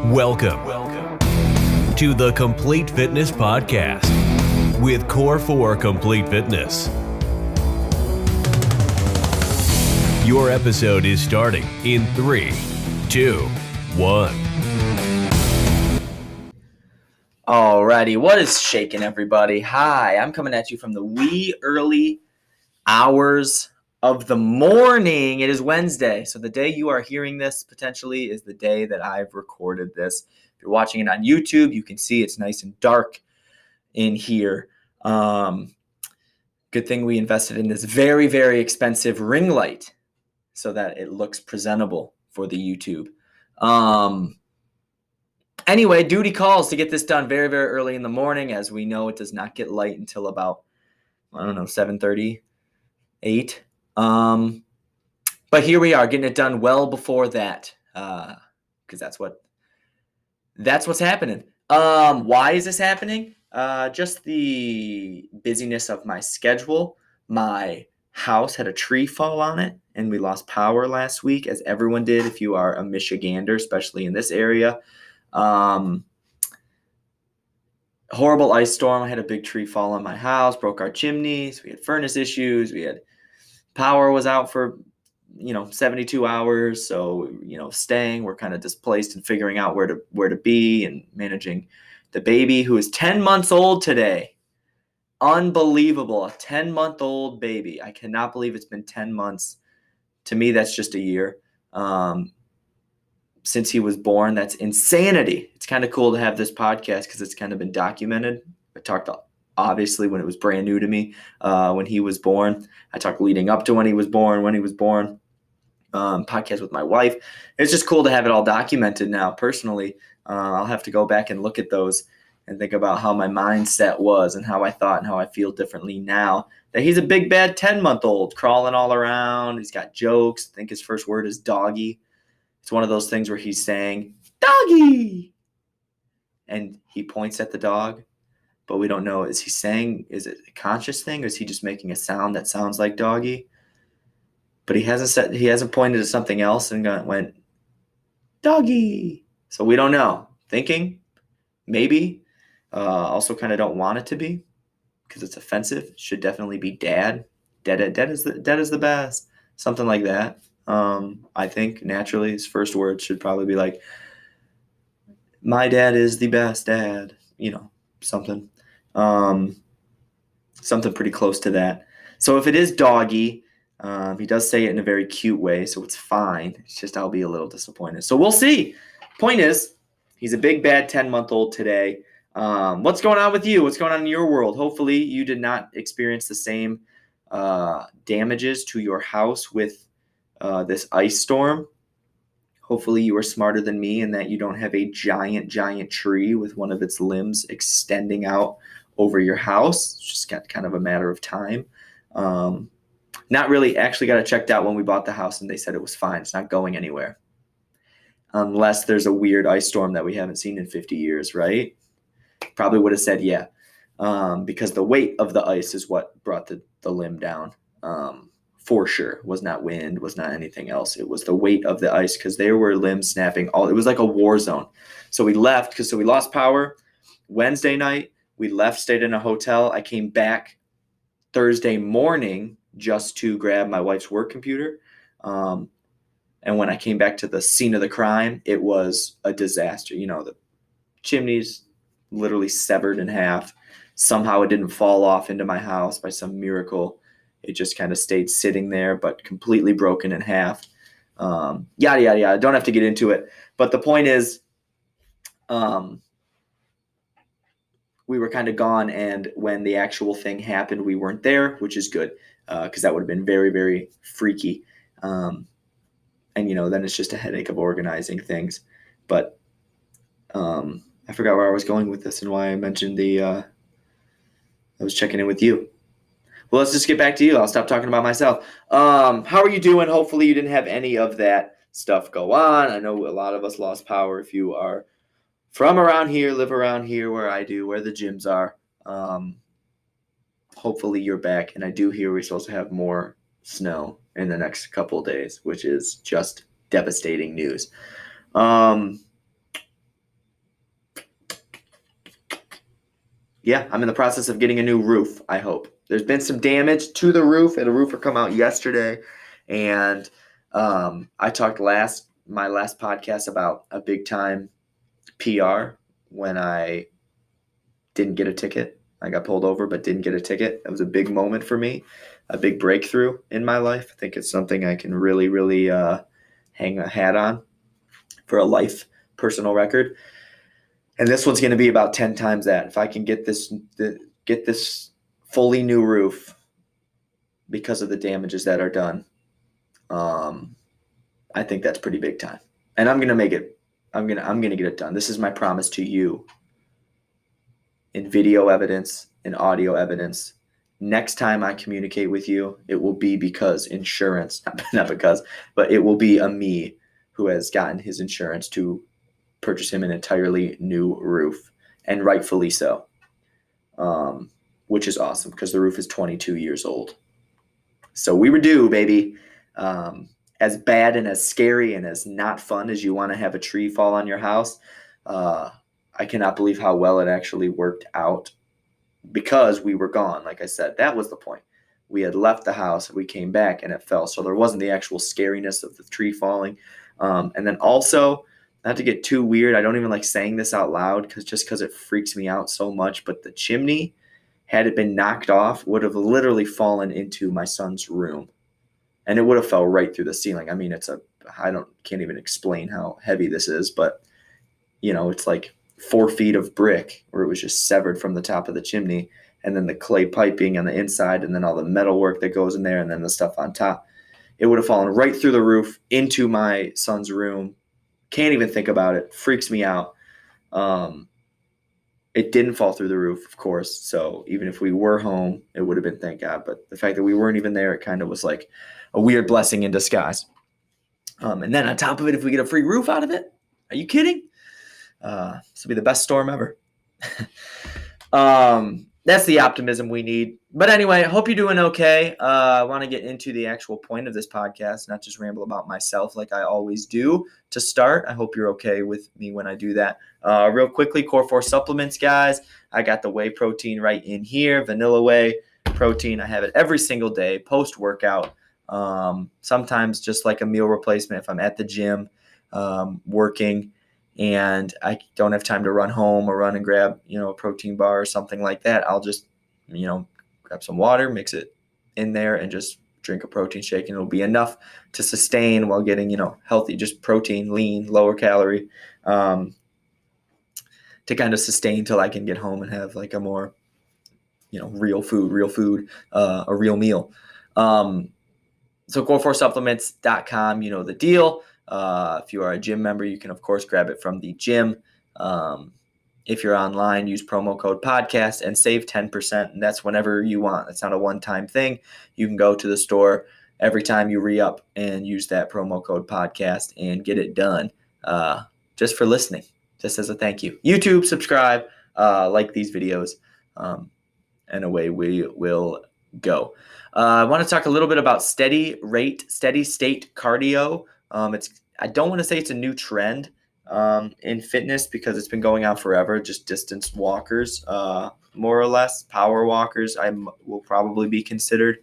Welcome to the Complete Fitness Podcast with Core 4 Complete Fitness. Your episode is starting in 3, 2, 1. Alrighty, what is shaking, everybody? Hi, I'm coming at you from the wee early hours of the morning. It is Wednesday, so the day you are hearing this potentially is the day that I've recorded this. If you're watching it on YouTube, you can see it's nice and dark in here. Good thing we invested in this very, very expensive ring light so that it looks presentable for the YouTube. Anyway, duty calls to get this done very, very early in the morning. As we know, it does not get light until about, 7:30, 8. But here we are getting it done well before that, because that's what's happening. Why is this happening? Just the busyness of my schedule. My house had a tree fall on it, and we lost power last week, as everyone did. If you are a Michigander, especially in this area. Horrible ice storm. I had a big tree fall on my house, broke our chimneys. We had furnace issues. We had power was out for, 72 hours. So, staying, we're kind of displaced and figuring out where to be and managing the baby who is 10 months old today. Unbelievable. A 10-month-old baby. I cannot believe it's been 10 months. To me, that's just a year. Since he was born, that's insanity. It's kind of cool to have this podcast because it's kind of been documented. I talked, obviously, when it was brand new to me, when he was born. I talked leading up to when he was born, podcast with my wife. It's just cool to have it all documented now. Personally, I'll have to go back and look at those and think about how my mindset was and how I thought and how I feel differently now that he's a big, bad 10-month-old crawling all around. He's got jokes. I think his first word is doggy. It's one of those things where he's saying, doggy, and he points at the dog, but we don't know. Is it a conscious thing, or is he just making a sound that sounds like doggy? But he hasn't pointed at something else and went, doggy. So we don't know. Thinking, maybe. Also kind of don't want it to be because it's offensive. Should definitely be dad. Dad is the best. Something like that. I think naturally his first words should probably be like, my dad is the best dad, something pretty close to that. So if it is doggy, he does say it in a very cute way, so it's fine. It's just I'll be a little disappointed. So we'll see. Point is, he's a big, bad 10-month-old today. What's going on with you? What's going on in your world? Hopefully you did not experience the same damages to your house with this ice storm. Hopefully you are smarter than me in that you don't have a giant tree with one of its limbs extending out over your house. It's just kind of a matter of time. Not really. Actually got it checked out when we bought the house and they said it was fine. It's not going anywhere. Unless there's a weird ice storm that we haven't seen in 50 years, right? Probably would have said yeah. Because the weight of the ice is what brought the limb down. For sure. Was not wind, was not anything else. It was the weight of the ice because there were limbs snapping. It was like a war zone. So we left so we lost power Wednesday night. We left, stayed in a hotel. I came back Thursday morning just to grab my wife's work computer. And when I came back to the scene of the crime, it was a disaster. The chimneys literally severed in half. Somehow it didn't fall off into my house by some miracle. It just kind of stayed sitting there, but completely broken in half. Yada, yada, yada. Don't have to get into it. But the point is, we were kind of gone, and when the actual thing happened, we weren't there, which is good, because that would have been very, very freaky. And, then it's just a headache of organizing things. But I forgot where I was going with this and why I mentioned I was checking in with you. Well, let's just get back to you. I'll stop talking about myself. How are you doing? Hopefully you didn't have any of that stuff go on. I know a lot of us lost power. If you are from around here, live around here where I do, where the gyms are, hopefully you're back. And I do hear we're supposed to have more snow in the next couple of days, which is just devastating news. yeah, I'm in the process of getting a new roof, I hope. There's been some damage to the roof, and a roofer come out yesterday. And I talked my last podcast about a big time PR when I didn't get a ticket. I got pulled over, but didn't get a ticket. That was a big moment for me, a big breakthrough in my life. I think it's something I can really, really hang a hat on for a life personal record. And this one's going to be about 10 times that. If I can get this fully new roof because of the damages that are done, I think that's pretty big time. And I'm going to make it. I'm going to get it done. This is my promise to you in video evidence and audio evidence. Next time I communicate with you, it will be because insurance, not because, but it will be a me who has gotten his insurance to purchase him an entirely new roof, and rightfully so, which is awesome because the roof is 22 years old. So we were due, baby. As bad and as scary and as not fun as you want to have a tree fall on your house, I cannot believe how well it actually worked out because we were gone. Like I said, that was the point. We had left the house, we came back, and it fell. So there wasn't the actual scariness of the tree falling. And then also, not to get too weird, I don't even like saying this out loud because it freaks me out so much, but the chimney, had it been knocked off, would have literally fallen into my son's room. And it would have fell right through the ceiling. I mean, can't even explain how heavy this is, but it's like 4 feet of brick where it was just severed from the top of the chimney, and then the clay piping on the inside, and then all the metal work that goes in there, and then the stuff on top. It would have fallen right through the roof into my son's room. Can't even think about it. Freaks me out. It didn't fall through the roof, of course. So even if we were home, it would have been, thank God. But the fact that we weren't even there, it kind of was like a weird blessing in disguise. And then on top of it, if we get a free roof out of it, are you kidding? This will be the best storm ever. That's the optimism we need. But anyway, I hope you're doing okay. I want to get into the actual point of this podcast, not just ramble about myself like I always do to start. I hope you're okay with me when I do that. Real quickly, Core 4 supplements, guys. I got the whey protein right in here, vanilla whey protein. I have it every single day, post-workout. Sometimes just like a meal replacement if I'm at the gym working and I don't have time to run home or run and grab, a protein bar or something like that. I'll just, grab some water, mix it in there, and just drink a protein shake, and it'll be enough to sustain while getting, healthy, just protein, lean, lower calorie, to kind of sustain till I can get home and have like a more, real food, a real meal. So core4supplements.com, the deal. If you are a gym member, you can, of course, grab it from the gym. If you're online, use promo code podcast and save 10%. And that's whenever you want. It's not a one-time thing. You can go to the store every time you re-up and use that promo code podcast and get it done just for listening, just as a thank you. YouTube, subscribe, like these videos, and away we will go. I want to talk a little bit about steady state cardio. I don't want to say it's a new trend in fitness because it's been going on forever. Just distance walkers, more or less. Power walkers will probably be considered.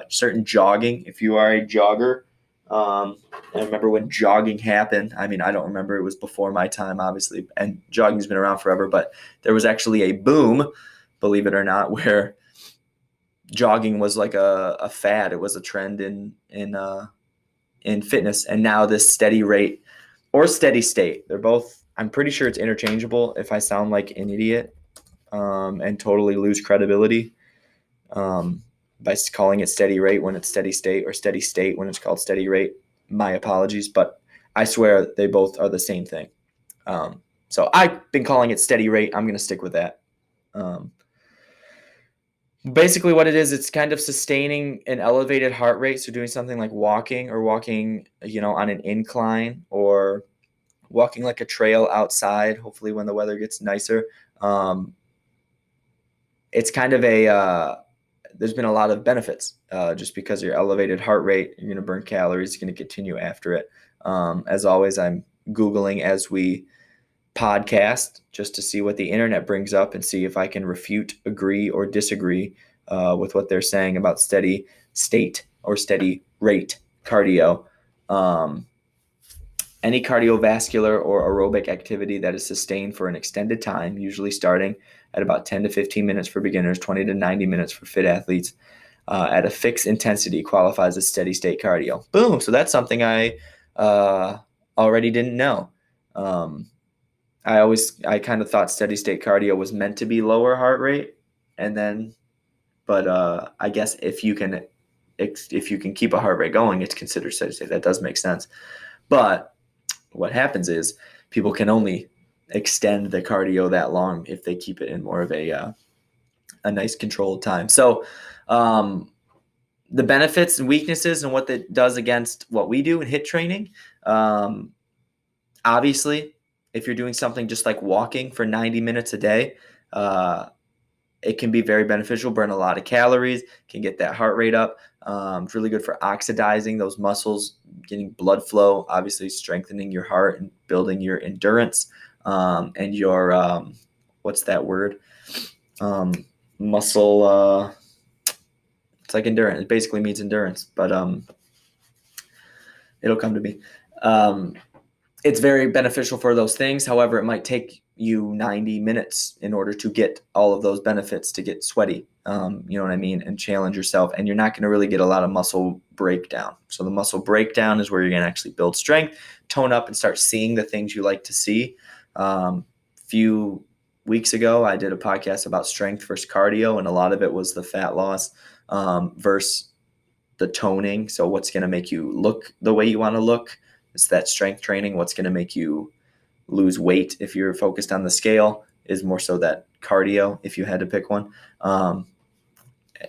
Certain jogging, if you are a jogger. I remember when jogging happened. I mean, I don't remember. It was before my time, obviously, and jogging's been around forever. But there was actually a boom, believe it or not, where jogging was like a fad. It was a trend in fitness. And now this steady rate or steady state, they're both, I'm pretty sure it's interchangeable. If I sound like an idiot and totally lose credibility by calling it steady rate when it's steady state, or steady state when it's called steady rate, my apologies, but I swear they both are the same thing. So I've been calling it steady rate. I'm going to stick with that. Basically what it is, it's kind of sustaining an elevated heart rate. So doing something like walking on an incline, or walking like a trail outside, hopefully when the weather gets nicer. It's kind of there's been a lot of benefits just because your elevated heart rate, you're going to burn calories, you're going to continue after it. As always, I'm Googling as we podcast just to see what the internet brings up and see if I can refute, agree, or disagree with what they're saying about steady state or steady rate cardio. Any cardiovascular or aerobic activity that is sustained for an extended time, usually starting at about 10 to 15 minutes for beginners, 20 to 90 minutes for fit athletes, at a fixed intensity qualifies as steady state cardio. Boom. So that's something I already didn't know. I kind of thought steady state cardio was meant to be lower heart rate, but I guess if you can keep a heart rate going, it's considered steady state. That does make sense. But what happens is people can only extend the cardio that long if they keep it in more of a nice controlled time. So the benefits and weaknesses and what that does against what we do in HIIT training, obviously, if you're doing something just like walking for 90 minutes a day, it can be very beneficial, burn a lot of calories, can get that heart rate up. It's really good for oxidizing those muscles, getting blood flow, obviously strengthening your heart and building your endurance and your, what's that word? Muscle, it's like endurance. It basically means endurance, but it'll come to me. It's very beneficial for those things. However, it might take you 90 minutes in order to get all of those benefits, to get sweaty, you know what I mean, and challenge yourself. And you're not going to really get a lot of muscle breakdown. So the muscle breakdown is where you're going to actually build strength, tone up, and start seeing the things you like to see. Few weeks ago, I did a podcast about strength versus cardio, and a lot of it was the fat loss versus the toning. So what's going to make you look the way you want to look? It's that strength training. What's going to make you lose weight if you're focused on the scale is more so that cardio, if you had to pick one. And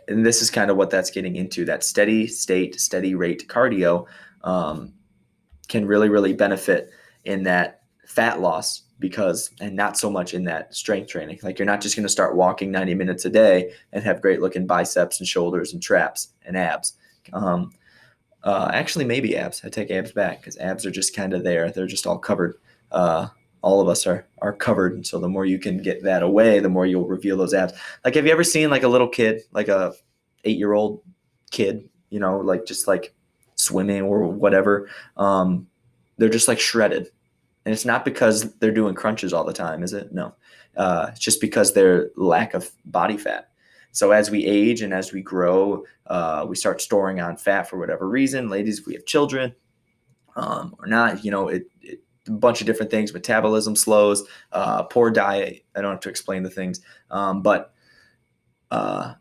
this is kind of what that's getting into. That steady state, steady rate cardio can really, really benefit in that fat loss and not so much in that strength training. Like you're not just going to start walking 90 minutes a day and have great looking biceps and shoulders and traps and abs. Actually, maybe abs. I take abs back because abs are just kind of there. They're just all covered. All of us are covered. And so the more you can get that away, the more you'll reveal those abs. Like, have you ever seen like a little kid, like a 8-year-old kid, you know, like just like swimming or whatever? They're just like shredded. And it's not because they're doing crunches all the time, is it? No. It's just because their lack of body fat. So as we age and as we grow, we start storing on fat for whatever reason. Ladies, if we have children or not, you know, a bunch of different things. Metabolism slows, poor diet. I don't have to explain the things, but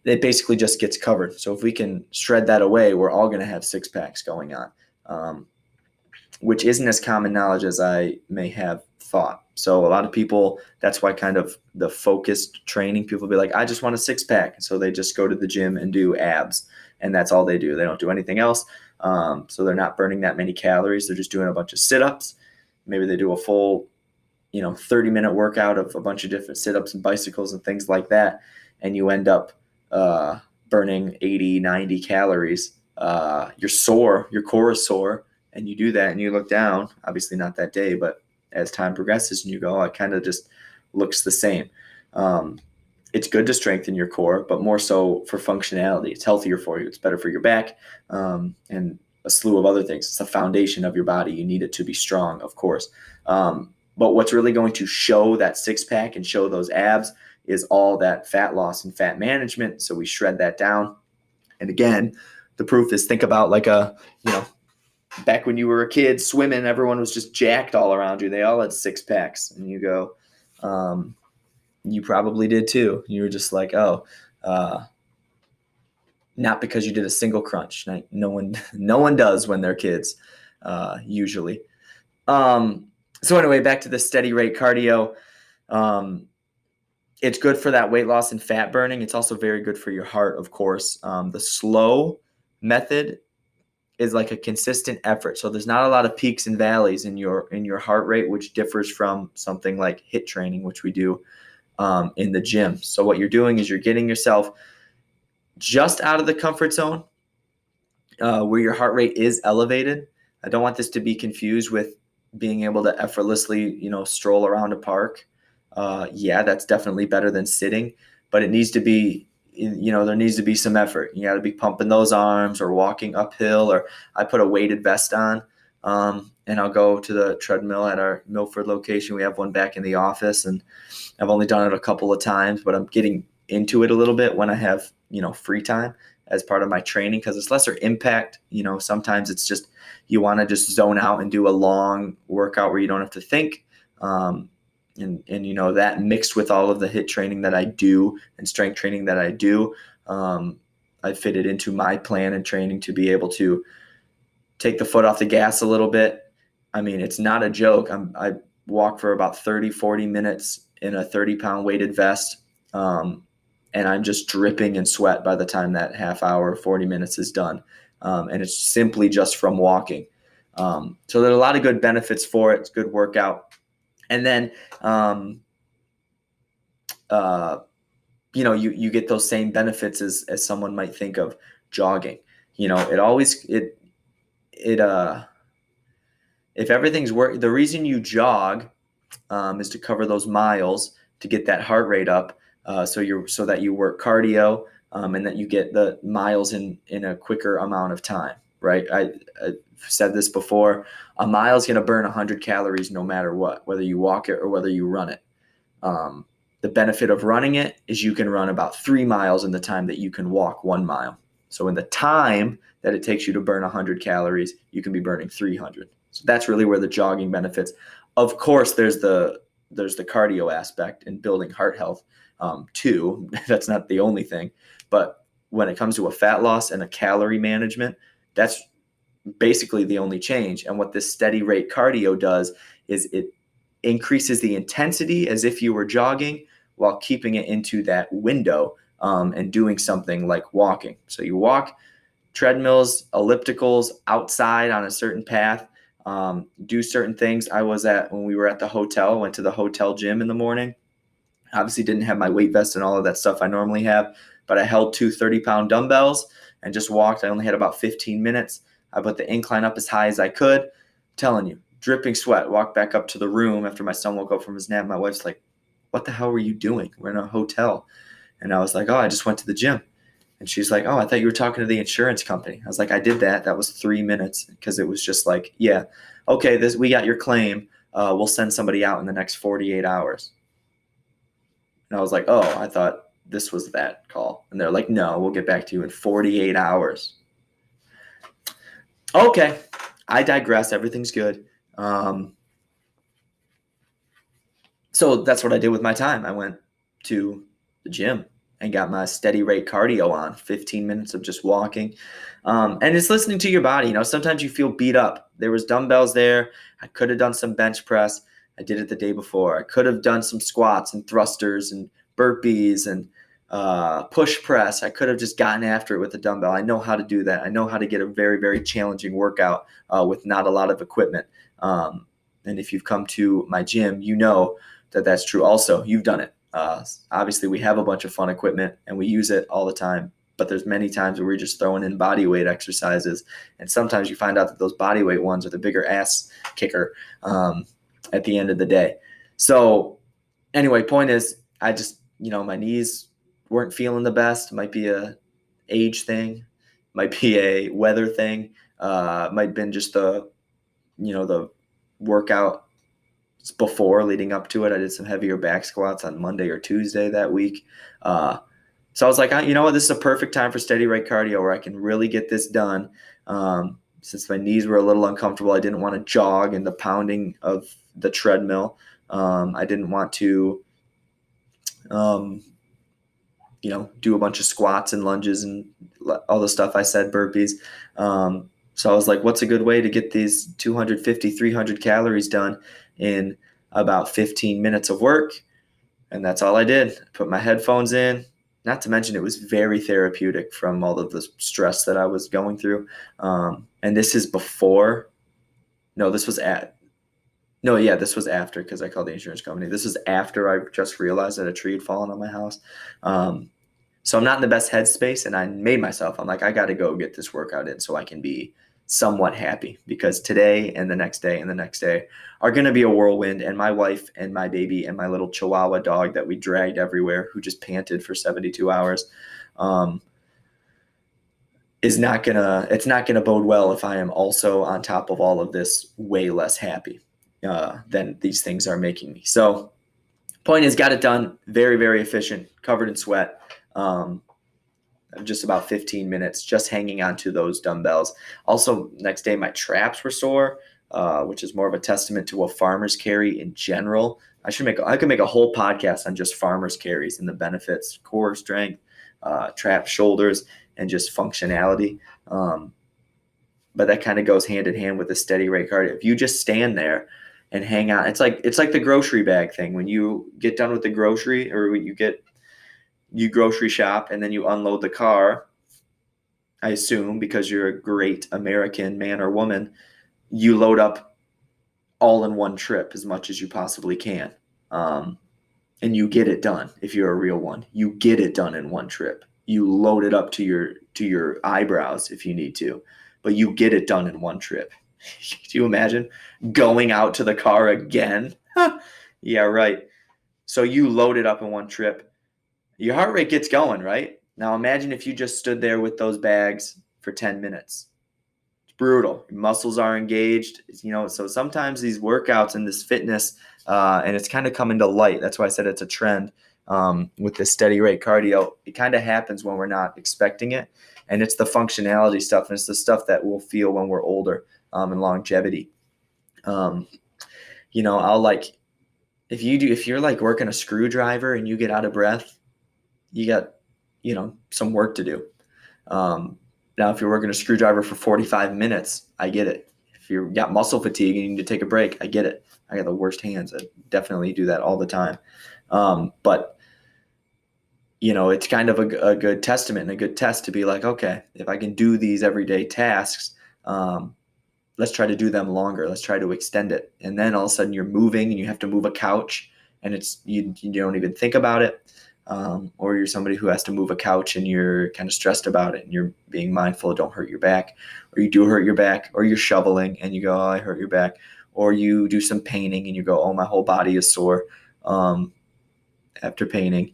it basically just gets covered. So if we can shred that away, we're all going to have six packs going on, which isn't as common knowledge as I may have thought. So a lot of people, that's why kind of the focused training, people be like, I just want a six pack. So they just go to the gym and do abs, and that's all they do. They don't do anything else. So they're not burning that many calories. They're just doing a bunch of sit-ups. Maybe they do a full, 30-minute workout of a bunch of different sit-ups and bicycles and things like that. And you end up burning 80, 90 calories. You're sore, your core is sore, and you do that and you look down, obviously not that day, but as time progresses and you go, it kind of just looks the same. It's good to strengthen your core, but more so for functionality. It's healthier for you. It's better for your back, and a slew of other things. It's the foundation of your body. You need it to be strong, of course. But what's really going to show that six-pack and show those abs is all that fat loss and fat management. So we shred that down. And again, the proof is, think about like back when you were a kid swimming, everyone was just jacked all around you. They all had six packs. And you go, you probably did too. You were just like, not because you did a single crunch. No one does when they're kids, usually. So anyway, back to the steady rate cardio. It's good for that weight loss and fat burning. It's also very good for your heart, of course. The slow method is like a consistent effort. So there's not a lot of peaks and valleys in your heart rate, which differs from something like HIIT training, which we do in the gym. So what you're doing is you're getting yourself just out of the comfort zone where your heart rate is elevated. I don't want this to be confused with being able to effortlessly, stroll around a park, yeah, that's definitely better than sitting, but it needs to be, there needs to be some effort. You got to be pumping those arms or walking uphill, or I put a weighted vest on, and I'll go to the treadmill at our Milford location. We have one back in the office, and I've only done it a couple of times, but I'm getting into it a little bit when I have, free time as part of my training, because it's lesser impact. Sometimes it's just, you want to just zone out and do a long workout where you don't have to think. And that mixed with all of the HIIT training that I do and strength training that I do, I fit it into my plan and training to be able to take the foot off the gas a little bit. I mean, it's not a joke. I walk for about 30, 40 minutes in a 30-pound weighted vest, and I'm just dripping in sweat by the time that half hour, 40 minutes is done. And it's simply just from walking. So there's a lot of good benefits for it. It's a good workout. And then, you get those same benefits as someone might think of jogging. If everything's the reason you jog is to cover those miles, to get that heart rate up, so that you work cardio, and that you get the miles in a quicker amount of time, right? I've said this before. A mile is going to burn 100 calories no matter what, whether you walk it or whether you run it. The benefit of running it is you can run about 3 miles in the time that you can walk 1 mile. So in the time that it takes you to burn 100 calories, you can be burning 300. So that's really where the jogging benefits. Of course, there's the cardio aspect in building heart health, too. That's not the only thing. But when it comes to a fat loss and a calorie management, that's basically the only change. And what this steady rate cardio does is it increases the intensity as if you were jogging, while keeping it into that window, and doing something like walking. So you walk, treadmills, ellipticals, outside on a certain path, do certain things. When we were at the hotel, went to the hotel gym in the morning. Obviously didn't have my weight vest and all of that stuff I normally have, but I held 2 30-pound dumbbells and just walked. I only had about 15 minutes. I put the incline up as high as I could. I'm telling you, dripping sweat. Walked back up to the room after my son woke up from his nap. My wife's like, "What the hell were you doing? We're in a hotel." And I was like, "Oh, I just went to the gym." And she's like, "Oh, I thought you were talking to the insurance company." I was like, "I did that. That was 3 minutes," because it was just like, "Yeah, okay, we got your claim. We'll send somebody out in the next 48 hours." And I was like, "Oh, I thought this was that call." And they're like, "No, we'll get back to you in 48 hours. Okay, I digress. Everything's good. So that's what I did with my time. I went to the gym and got my steady rate cardio on, 15 minutes of just walking. And it's listening to your body. Sometimes you feel beat up. There was dumbbells there. I could have done some bench press. I did it the day before. I could have done some squats and thrusters and burpees and push press. I could have just gotten after it with a dumbbell. I know how to do that. I know how to get a very, very challenging workout with not a lot of equipment. And if you've come to my gym, you know that that's true also. You've done it. Obviously, we have a bunch of fun equipment and we use it all the time. But there's many times where we're just throwing in body weight exercises. And sometimes you find out that those body weight ones are the bigger ass kicker at the end of the day. So anyway, point is, I just, my knees weren't feeling the best. Might be a age thing, might be a weather thing, might have been just the workout before leading up to it. I did some heavier back squats on Monday or Tuesday that week. So I was like, you know what, this is a perfect time for steady rate cardio where I can really get this done. Since my knees were a little uncomfortable, I didn't want to jog in the pounding of the treadmill. I didn't want to, do a bunch of squats and lunges and all the stuff I said, burpees. So I was like, what's a good way to get these 250, 300 calories done in about 15 minutes of work? And that's all I did. Put my headphones in. Not to mention it was very therapeutic from all of the stress that I was going through. And this is before. No, this was this was after, because I called the insurance company. This is after I just realized that a tree had fallen on my house. So I'm not in the best headspace, and I made myself. I'm like, I got to go get this workout in so I can be somewhat happy, because today and the next day and the next day are going to be a whirlwind. And my wife and my baby and my little Chihuahua dog that we dragged everywhere, who just panted for 72 hours, it's not gonna bode well if I am also on top of all of this way less happy than these things are making me. So point is, got it done. Very, very efficient, covered in sweat. Just about 15 minutes just hanging on to those dumbbells. Also, next day my traps were sore, which is more of a testament to what farmers carry in general. I could make a whole podcast on just farmers carries and the benefits, core strength, trap shoulders, and just functionality. But that kind of goes hand in hand with the steady rate cardio. If you just stand there and hang on, it's like the grocery bag thing. When you get done with the grocery, or when you grocery shop and then you unload the car, I assume, because you're a great American man or woman, you load up all in one trip as much as you possibly can. And you get it done. If you're a real one, you get it done in one trip. You load it up to your eyebrows if you need to, but you get it done in one trip. Do you imagine going out to the car again? Yeah, right. So you load it up in one trip. Your heart rate gets going, right? Now imagine if you just stood there with those bags for 10 minutes. It's brutal. Your muscles are engaged. So sometimes these workouts and this fitness, and it's kind of coming to light. That's why I said it's a trend with this steady rate cardio. It kind of happens when we're not expecting it. And it's the functionality stuff, and it's the stuff that we'll feel when we're older, and longevity. I'll if you're like working a screwdriver and you get out of breath, you got, some work to do. Now, if you're working a screwdriver for 45 minutes, I get it. If you've got muscle fatigue and you need to take a break, I get it. I got the worst hands. I definitely do that all the time. But it's kind of a good testament and a good test to be like, okay, if I can do these everyday tasks, let's try to do them longer. Let's try to extend it. And then all of a sudden you're moving and you have to move a couch, and you don't even think about it. Or you're somebody who has to move a couch and you're kind of stressed about it and you're being mindful, don't hurt your back, or you do hurt your back, or you're shoveling and you go, oh, I hurt your back, or you do some painting and you go, oh, my whole body is sore after painting.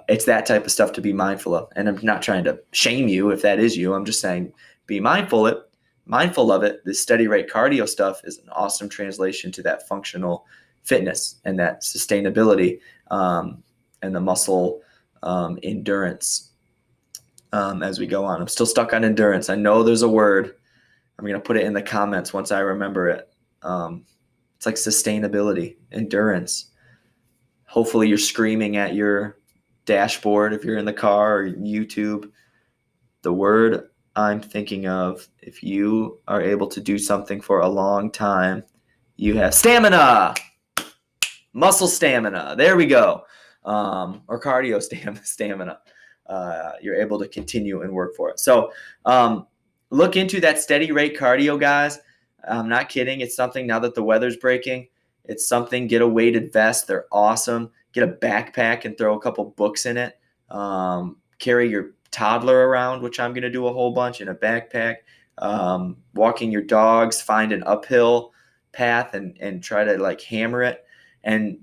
It's that type of stuff to be mindful of. And I'm not trying to shame you if that is you. I'm just saying be mindful of it. This steady rate cardio stuff is an awesome translation to that functional fitness and that sustainability, and the muscle endurance as we go on. I'm still stuck on endurance. I know there's a word. I'm going to put it in the comments once I remember it. It's like sustainability, endurance. Hopefully you're screaming at your dashboard if you're in the car or YouTube. The word I'm thinking of, if you are able to do something for a long time, you have stamina, muscle stamina. There we go. Or cardio stamina. You're able to continue and work for it. So look into that steady rate cardio, guys. I'm not kidding. It's something, now that the weather's breaking, it's something. Get a weighted vest. They're awesome. Get a backpack and throw a couple books in it. Carry your toddler around, which I'm going to do a whole bunch, in a backpack. Walking your dogs, find an uphill path and try to like hammer it and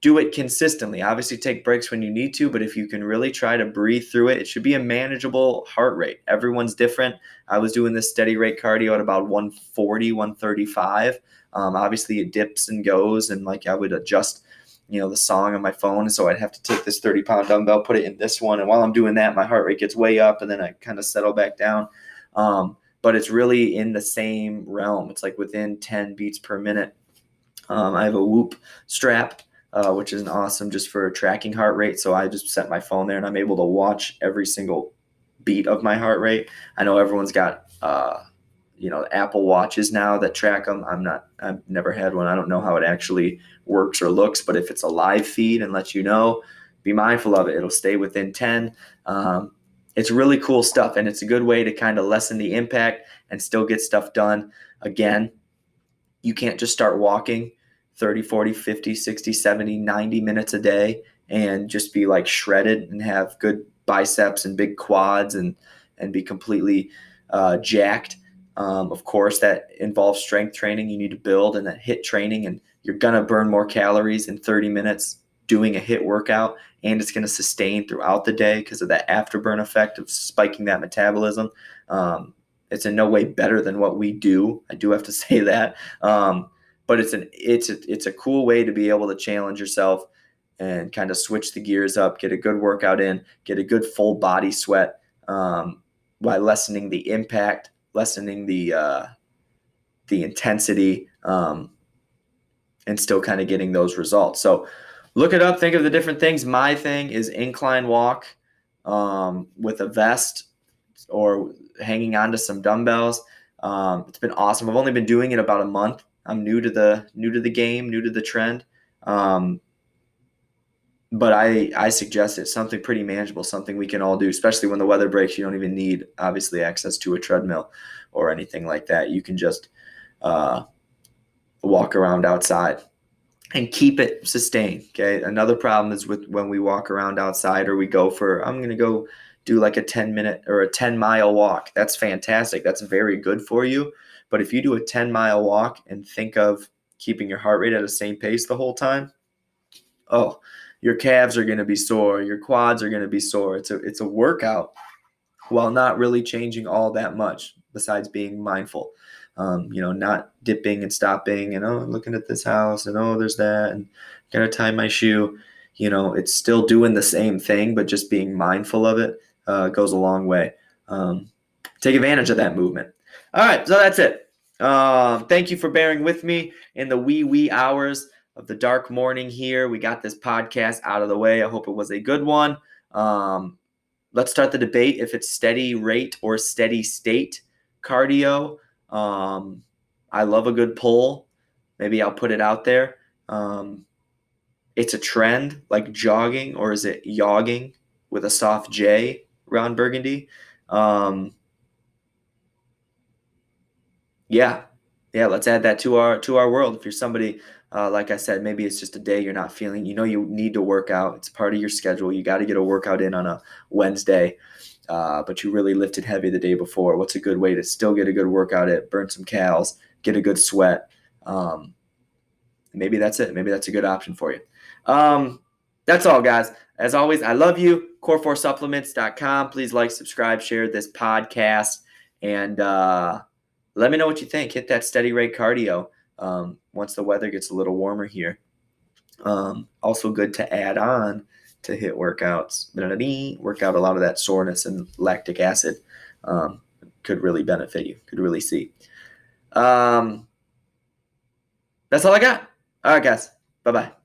do it consistently. Obviously take breaks when you need to, but if you can really try to breathe through it, it should be a manageable heart rate. Everyone's different. I was doing this steady rate cardio at about 140, 135. Obviously it dips and goes, and like I would adjust, the song on my phone. So I'd have to take this 30-pound dumbbell, put it in this one. And while I'm doing that, my heart rate gets way up and then I kind of settle back down. But it's really in the same realm. It's like within 10 beats per minute. I have a Whoop strap, which is awesome just for tracking heart rate. So I just set my phone there and I'm able to watch every single beat of my heart rate. I know everyone's got, Apple Watches now that track them. I've never had one. I don't know how it actually works or looks, but if it's a live feed and lets you know, be mindful of it. It'll stay within 10. It's really cool stuff. And it's a good way to kind of lessen the impact and still get stuff done. Again, you can't just start walking 30, 40, 50, 60, 70, 90 minutes a day and just be like shredded and have good biceps and big quads and be completely jacked. Of course, that involves strength training. You need to build and then HIIT training, and you're going to burn more calories in 30 minutes doing a HIIT workout, and it's going to sustain throughout the day because of that afterburn effect of spiking that metabolism. It's in no way better than what we do. I do have to say that. But it's a cool way to be able to challenge yourself and kind of switch the gears up, get a good workout in, get a good full body sweat, while lessening the impact, lessening the intensity, and still kind of getting those results. So look it up, think of the different things. My thing is incline walk with a vest or hanging onto some dumbbells. It's been awesome. I've only been doing it about a month. I'm new to the game, new to the trend. But I suggest it's something pretty manageable, something we can all do, especially when the weather breaks. You don't even need, obviously, access to a treadmill or anything like that. You can just walk around outside and keep it sustained. Okay. Another problem is with when we walk around outside or we go I'm going to go do like a 10-minute or a 10-mile walk. That's fantastic. That's very good for you. But if you do a 10-mile walk and think of keeping your heart rate at the same pace the whole time, your calves are going to be sore. Your quads are going to be sore. It's a workout while not really changing all that much besides being mindful. Not dipping and stopping and looking at this house and there's that and gotta tie my shoe. It's still doing the same thing, but just being mindful of it goes a long way. Take advantage of that movement. All right, so that's it. Thank you for bearing with me in the wee hours of the dark morning here. We got this podcast out of the way. I hope it was a good one. Let's start the debate if it's steady rate or steady state cardio. I love a good pull. Maybe I'll put it out there. It's a trend like jogging, or is it yogging with a soft J, Ron Burgundy? Yeah, let's add that to our world. If you're somebody, like I said, maybe it's just a day you're not feeling, you need to work out. It's part of your schedule. You got to get a workout in on a Wednesday. But you really lifted heavy the day before. What's a good way to still get a good workout in, burn some calories, get a good sweat? Maybe that's it. Maybe that's a good option for you. That's all, guys. As always, I love you. Core4supplements.com. Please like, subscribe, share this podcast, and let me know what you think. Hit that steady rate cardio once the weather gets a little warmer here. Also good to add on to HIIT workouts. Work out a lot of that soreness and lactic acid. Could really benefit you. Could really see. That's all I got. All right, guys. Bye-bye.